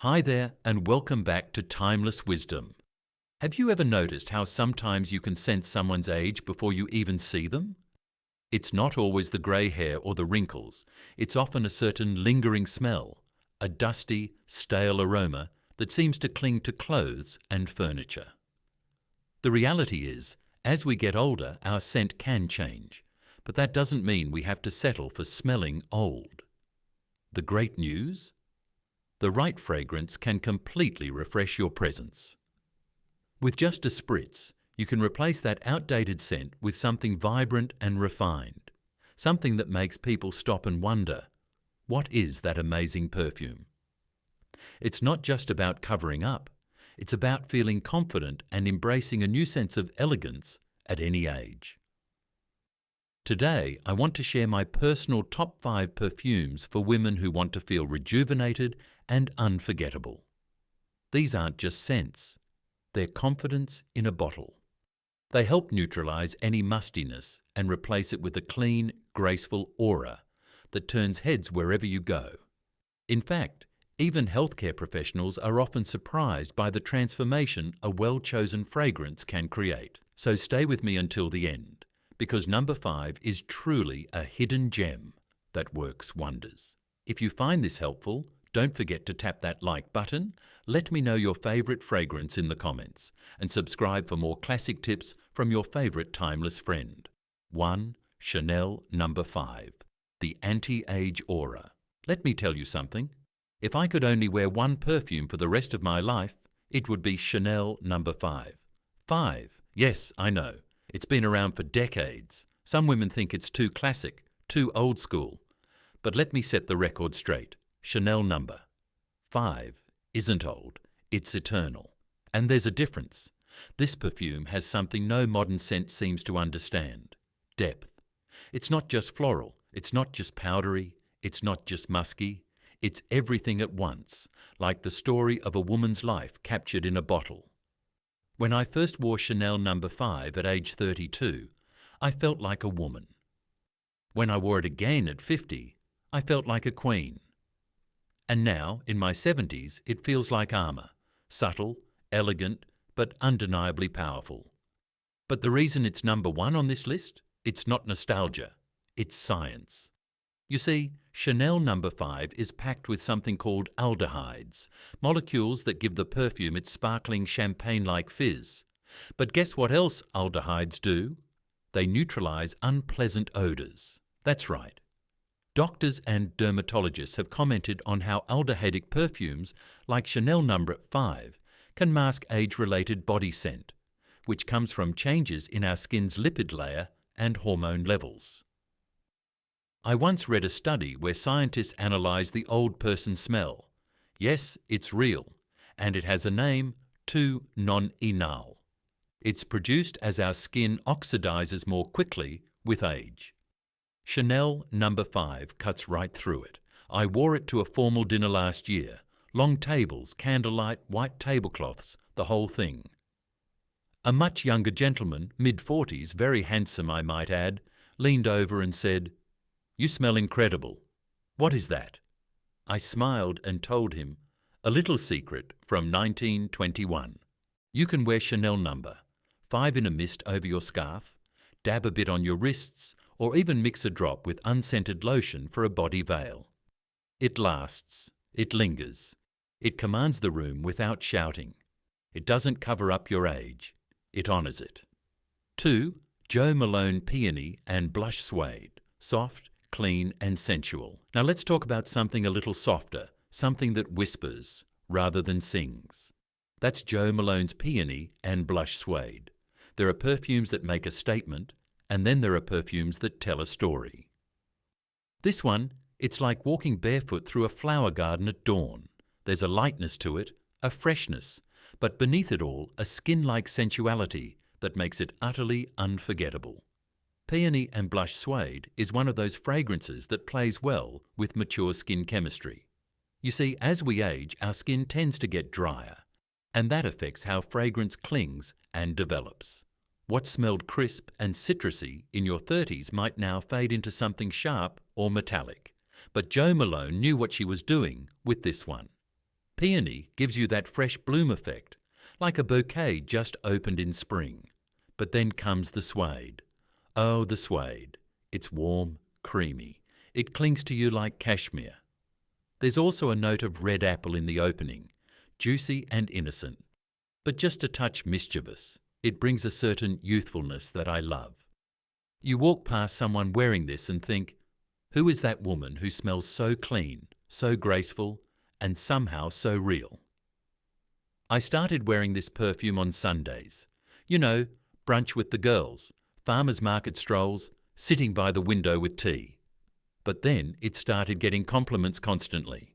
Hi there, and welcome back to Timeless Wisdom. Have you ever noticed how sometimes you can sense someone's age before you even see them? It's not always the grey hair or the wrinkles. It's often a certain lingering smell, a dusty, stale aroma that seems to cling to clothes and furniture. The reality is, as we get older, our scent can change, but that doesn't mean we have to settle for smelling old. The great news? The right fragrance can completely refresh your presence. With just a spritz, you can replace that outdated scent with something vibrant and refined, something that makes people stop and wonder, what is that amazing perfume? It's not just about covering up, it's about feeling confident and embracing a new sense of elegance at any age. Today, I want to share my personal top 5 perfumes for women who want to feel rejuvenated and unforgettable. These aren't just scents, they're confidence in a bottle. They help neutralize any mustiness and replace it with a clean, graceful aura that turns heads wherever you go. In fact, even healthcare professionals are often surprised by the transformation a well-chosen fragrance can create. So stay with me until the end, because number 5 is truly a hidden gem that works wonders. If you find this helpful, don't forget to tap that like button, let me know your favorite fragrance in the comments, and subscribe for more classic tips from your favorite timeless friend. 1. Chanel No. 5, the Anti-Age Aura. Let me tell you something. If I could only wear one perfume for the rest of my life, it would be Chanel No. 5. 5. Yes, I know. It's been around for decades. Some women think it's too classic, too old school. But let me set the record straight. Chanel No. 5 isn't old, it's eternal. And there's a difference. This perfume has something no modern scent seems to understand. Depth. It's not just floral, it's not just powdery, it's not just musky. It's everything at once, like the story of a woman's life captured in a bottle. When I first wore Chanel No. 5 at age 32, I felt like a woman. When I wore it again at 50, I felt like a queen. And now, in my 70s, it feels like armor, subtle, elegant, but undeniably powerful. But the reason it's number 1 on this list? It's not nostalgia, it's science. You see, Chanel No. 5 is packed with something called aldehydes, molecules that give the perfume its sparkling champagne-like fizz. But guess what else aldehydes do? They neutralize unpleasant odors. That's right. Doctors and dermatologists have commented on how aldehydic perfumes, like Chanel No. 5, can mask age-related body scent, which comes from changes in our skin's lipid layer and hormone levels. I once read a study where scientists analyzed the old person smell. Yes, it's real, and it has a name, 2-non-enal. It's produced as our skin oxidizes more quickly with age. Chanel No. 5 cuts right through it. I wore it to a formal dinner last year. Long tables, candlelight, white tablecloths, the whole thing. A much younger gentleman, mid-40s, very handsome I might add, leaned over and said, "You smell incredible. What is that?" I smiled and told him, a little secret from 1921. You can wear Chanel No. 5 in a mist over your scarf, dab a bit on your wrists, or even mix a drop with unscented lotion for a body veil. It lasts, it lingers, it commands the room without shouting. It doesn't cover up your age, it honors it. 2. Jo Malone Peony and Blush Suede, soft, clean and sensual. Now let's talk about something a little softer, something that whispers rather than sings. That's Jo Malone's Peony and Blush Suede. There are perfumes that make a statement, and then there are perfumes that tell a story. This one, it's like walking barefoot through a flower garden at dawn. There's a lightness to it, a freshness, but beneath it all, a skin-like sensuality that makes it utterly unforgettable. Peony and Blush Suede is one of those fragrances that plays well with mature skin chemistry. You see, as we age, our skin tends to get drier, and that affects how fragrance clings and develops. What smelled crisp and citrusy in your 30s might now fade into something sharp or metallic. But Jo Malone knew what she was doing with this one. Peony gives you that fresh bloom effect, like a bouquet just opened in spring. But then comes the suede. Oh, the suede. It's warm, creamy. It clings to you like cashmere. There's also a note of red apple in the opening, juicy and innocent, but just a touch mischievous. It brings a certain youthfulness that I love. You walk past someone wearing this and think, who is that woman who smells so clean, so graceful, and somehow so real? I started wearing this perfume on Sundays. You know, brunch with the girls, farmers market strolls, sitting by the window with tea. But then it started getting compliments constantly.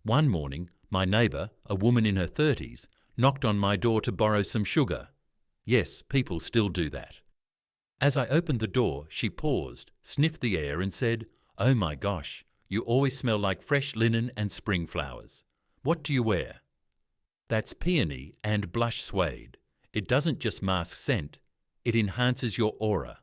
One morning, my neighbour, a woman in her 30s, knocked on my door to borrow some sugar. Yes, people still do that. As I opened the door, she paused, sniffed the air and said, "Oh my gosh, you always smell like fresh linen and spring flowers. What do you wear?" That's Peony and Blush Suede. It doesn't just mask scent, it enhances your aura.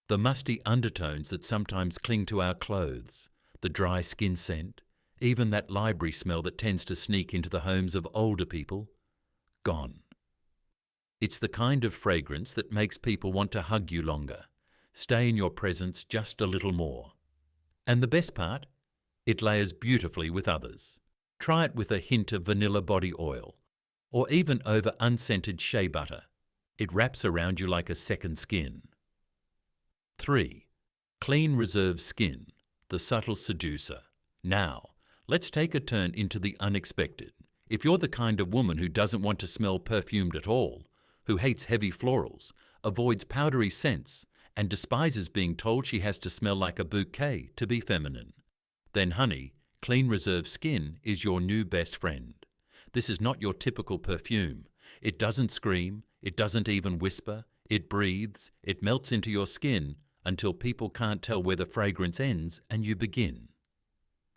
The musty undertones that sometimes cling to our clothes, the dry skin scent, even that library smell that tends to sneak into the homes of older people, gone. It's the kind of fragrance that makes people want to hug you longer, stay in your presence just a little more. And the best part? It layers beautifully with others. Try it with a hint of vanilla body oil, or even over unscented shea butter. It wraps around you like a second skin. 3. Clean Reserve Skin, the Subtle Seducer. Now, let's take a turn into the unexpected. If you're the kind of woman who doesn't want to smell perfumed at all, who hates heavy florals, avoids powdery scents, and despises being told she has to smell like a bouquet to be feminine, then honey, Clean Reserve Skin is your new best friend. This is not your typical perfume. It doesn't scream, it doesn't even whisper, it breathes, it melts into your skin until people can't tell where the fragrance ends and you begin.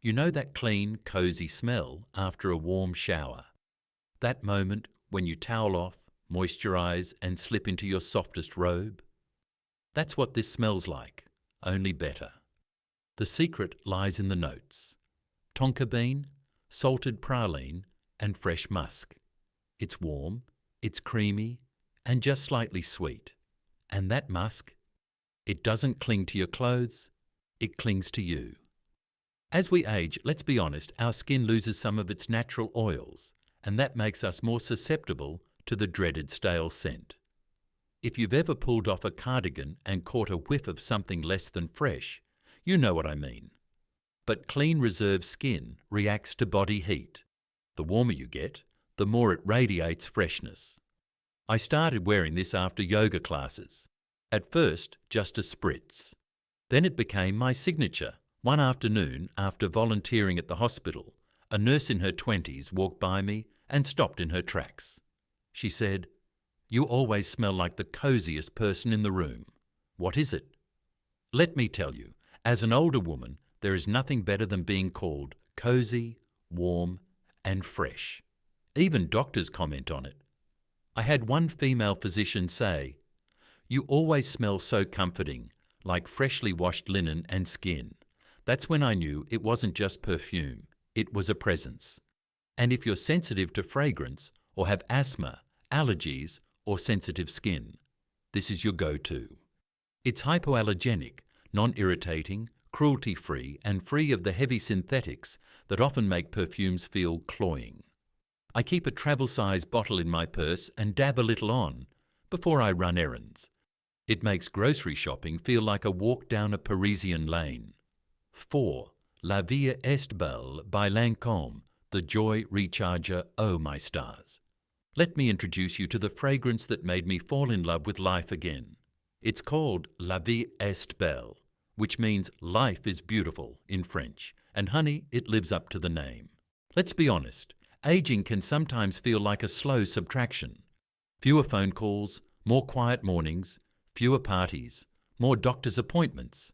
You know that clean, cozy smell after a warm shower? That moment when you towel off, moisturize, and slip into your softest robe? That's what this smells like, only better. The secret lies in the notes: tonka bean, salted praline, and fresh musk. It's warm, it's creamy, and just slightly sweet. And that musk, it doesn't cling to your clothes, it clings to you. As we age, let's be honest, our skin loses some of its natural oils, and that makes us more susceptible to the dreaded stale scent. If you've ever pulled off a cardigan and caught a whiff of something less than fresh, you know what I mean. But Clean Reserve Skin reacts to body heat. The warmer you get, the more it radiates freshness. I started wearing this after yoga classes. At first, just a spritz. Then it became my signature. One afternoon, after volunteering at the hospital, a nurse in her 20s walked by me and stopped in her tracks. She said, "You always smell like the coziest person in the room. What is it?" Let me tell you, as an older woman, there is nothing better than being called cozy, warm, and fresh. Even doctors comment on it. I had one female physician say, "You always smell so comforting, like freshly washed linen and skin." That's when I knew it wasn't just perfume, it was a presence. And if you're sensitive to fragrance, or have asthma, allergies, or sensitive skin, this is your go-to. It's hypoallergenic, non-irritating, cruelty-free, and free of the heavy synthetics that often make perfumes feel cloying. I keep a travel-size bottle in my purse and dab a little on before I run errands. It makes grocery shopping feel like a walk down a Parisian lane. 4. La Vie est belle by Lancôme, the Joy Recharger. Oh my stars. Let me introduce you to the fragrance that made me fall in love with life again. It's called La Vie est belle, which means life is beautiful in French, and honey, it lives up to the name. Let's be honest, aging can sometimes feel like a slow subtraction. Fewer phone calls, more quiet mornings, fewer parties, more doctor's appointments.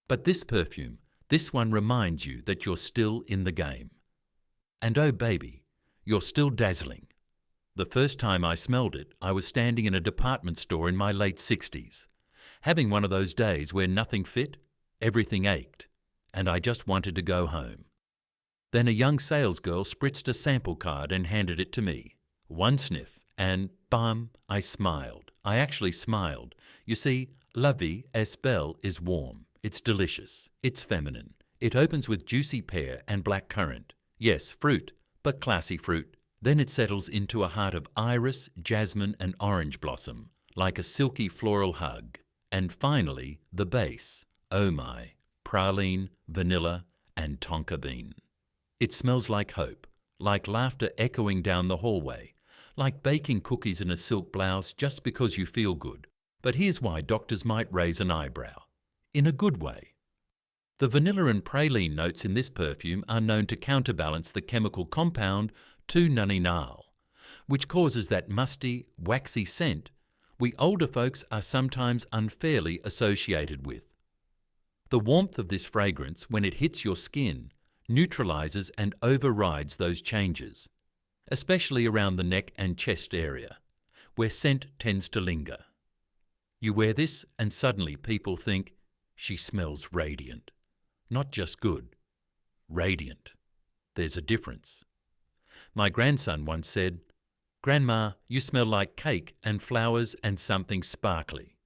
But this perfume, this one reminds you that you're still in the game. And oh baby, you're still dazzling. The first time I smelled it, I was standing in a department store in my late 60s, having one of those days where nothing fit, everything ached, and I just wanted to go home. Then a young salesgirl spritzed a sample card and handed it to me. One sniff, and bam, I smiled. I actually smiled. You see, La Vie est Belle is warm. It's delicious. It's feminine. It opens with juicy pear and black currant. Yes, fruit, but classy fruit. Then it settles into a heart of iris, jasmine and orange blossom, like a silky floral hug. And finally, the base. Oh my, praline, vanilla and tonka bean. It smells like hope, like laughter echoing down the hallway, like baking cookies in a silk blouse just because you feel good. But here's why doctors might raise an eyebrow. In a good way. The vanilla and praline notes in this perfume are known to counterbalance the chemical compound 2-nonenal, which causes that musty, waxy scent we older folks are sometimes unfairly associated with. The warmth of this fragrance, when it hits your skin, neutralizes and overrides those changes, especially around the neck and chest area, where scent tends to linger. You wear this and suddenly people think, she smells radiant. Not just good, radiant. There's a difference. My grandson once said, "Grandma, you smell like cake and flowers and something sparkly."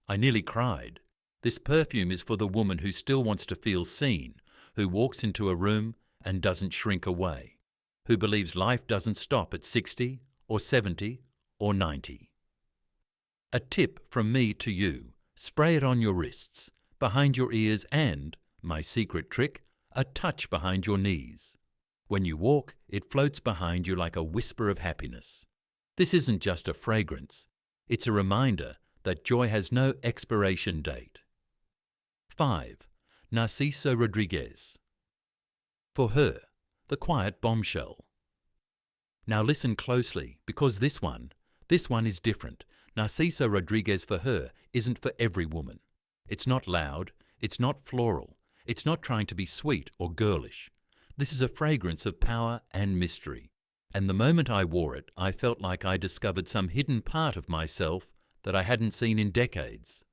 I nearly cried. This perfume is for the woman who still wants to feel seen, who walks into a room and doesn't shrink away, who believes life doesn't stop at 60 or 70 or 90. A tip from me to you, spray it on your wrists, behind your ears and, my secret trick, a touch behind your knees. When you walk, it floats behind you like a whisper of happiness. This isn't just a fragrance, it's a reminder that joy has no expiration date. 5. Narciso Rodriguez. For her, the quiet bombshell. Now listen closely, because this one is different. Narciso Rodriguez for her isn't for every woman. It's not loud, it's not floral, it's not trying to be sweet or girlish. This is a fragrance of power and mystery. And the moment I wore it, I felt like I discovered some hidden part of myself that I hadn't seen in decades.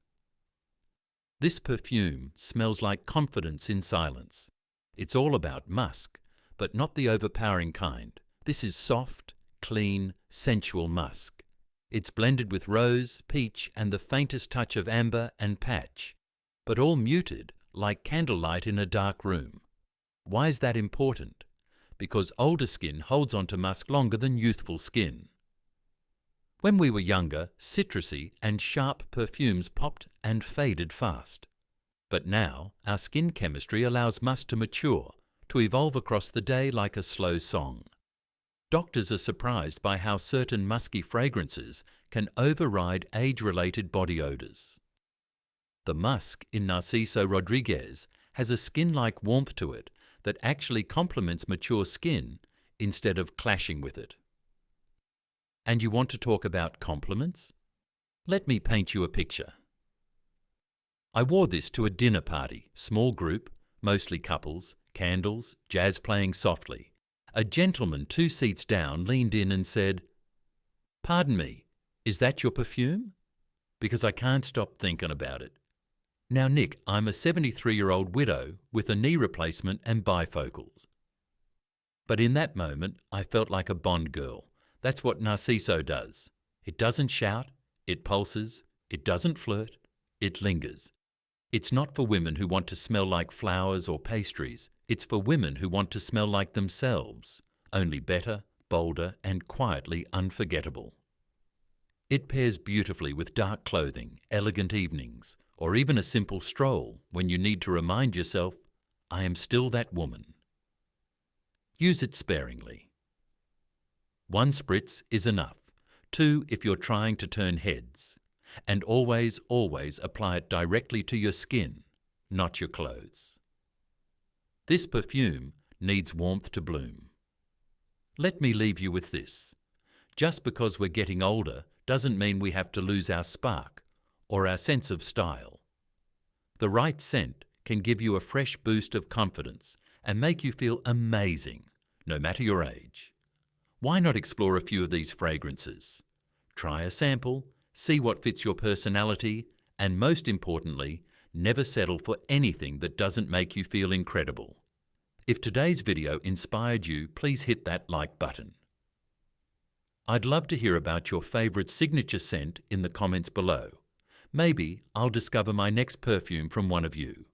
This perfume smells like confidence in silence. It's all about musk, but not the overpowering kind. This is soft, clean, sensual musk. It's blended with rose, peach, and the faintest touch of amber and patch, but all muted like candlelight in a dark room. Why is that important? Because older skin holds on to musk longer than youthful skin. When we were younger, citrusy and sharp perfumes popped and faded fast. But now, our skin chemistry allows musk to mature, to evolve across the day like a slow song. Doctors are surprised by how certain musky fragrances can override age-related body odors. The musk in Narciso Rodriguez has a skin-like warmth to it that actually complements mature skin instead of clashing with it. And you want to talk about compliments? Let me paint you a picture. I wore this to a dinner party, small group, mostly couples, candles, jazz playing softly. A gentleman 2 seats down leaned in and said, "Pardon me, is that your perfume? Because I can't stop thinking about it." Now, Nick, I'm a 73-year-old widow with a knee replacement and bifocals. But in that moment, I felt like a Bond girl. That's what Narciso does. It doesn't shout, it pulses, it doesn't flirt, it lingers. It's not for women who want to smell like flowers or pastries. It's for women who want to smell like themselves, only better, bolder, and quietly unforgettable. It pairs beautifully with dark clothing, elegant evenings, or even a simple stroll when you need to remind yourself, I am still that woman. Use it sparingly. 1 spritz is enough, 2 if you're trying to turn heads, and always, always apply it directly to your skin, not your clothes. This perfume needs warmth to bloom. Let me leave you with this. Just because we're getting older doesn't mean we have to lose our spark or our sense of style. The right scent can give you a fresh boost of confidence and make you feel amazing, no matter your age. Why not explore a few of these fragrances? Try a sample, see what fits your personality, and most importantly, never settle for anything that doesn't make you feel incredible. If today's video inspired you, please hit that like button. I'd love to hear about your favorite signature scent in the comments below. Maybe I'll discover my next perfume from one of you.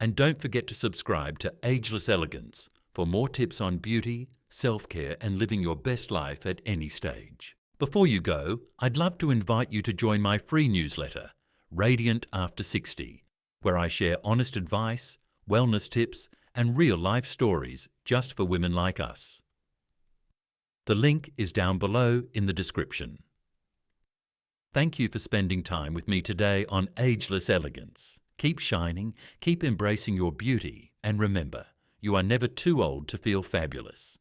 And don't forget to subscribe to Ageless Elegance for more tips on beauty, self-care, and living your best life at any stage. Before you go, I'd love to invite you to join my free newsletter, Radiant After 60, where I share honest advice, wellness tips, and real-life stories just for women like us. The link is down below in the description. Thank you for spending time with me today on Ageless Elegance. Keep shining, keep embracing your beauty, and remember, you are never too old to feel fabulous.